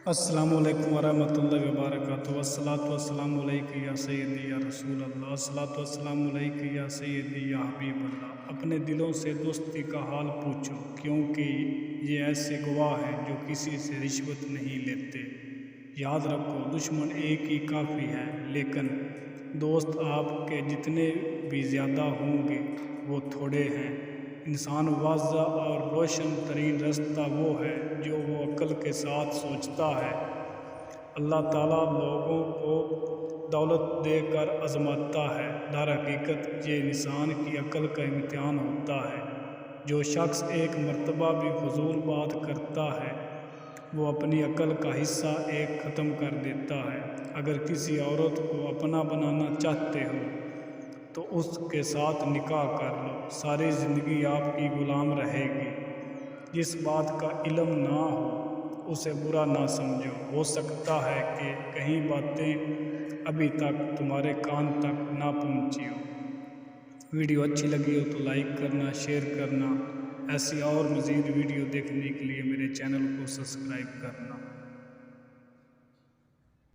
अस्सलामुअलैकुम वरहमतुल्लाहि वबरकातुहू। वस्सलातु वस्सलामु अलैका या सय्यदी या रसूल अल्लाह। अस्सलातु वस्सलामु अलैका या सय्यदी या हबीब अल्लाह। अपने दिलों से दोस्ती का हाल पूछो, क्योंकि ये ऐसे गवाह हैं जो किसी से रिश्वत नहीं लेते। याद रखो, दुश्मन एक ही काफ़ी है, लेकिन दोस्त आपके जितने भी ज़्यादा होंगे वो थोड़े हैं। इंसान वाज़ा और रोशन तरीन रास्ता वो है जो वो अक्ल के साथ सोचता है। अल्लाह ताला लोगों को दौलत देकर आज़माता है। दर हकीकत ये इंसान की अक्ल का इम्तिहान होता है। जो शख्स एक मर्तबा भी फजूल बात करता है वो अपनी अक्ल का हिस्सा एक ख़त्म कर देता है। अगर किसी औरत को अपना बनाना चाहते हो तो उसके साथ निकाह कर लो, सारी ज़िंदगी आपकी ग़ुलाम रहेगी। जिस बात का इल्म ना हो उसे बुरा ना समझो, हो सकता है कि कहीं बातें अभी तक तुम्हारे कान तक ना पहुंची हो। वीडियो अच्छी लगी हो तो लाइक करना, शेयर करना। ऐसी और मज़ीद वीडियो देखने के लिए मेरे चैनल को सब्सक्राइब करना।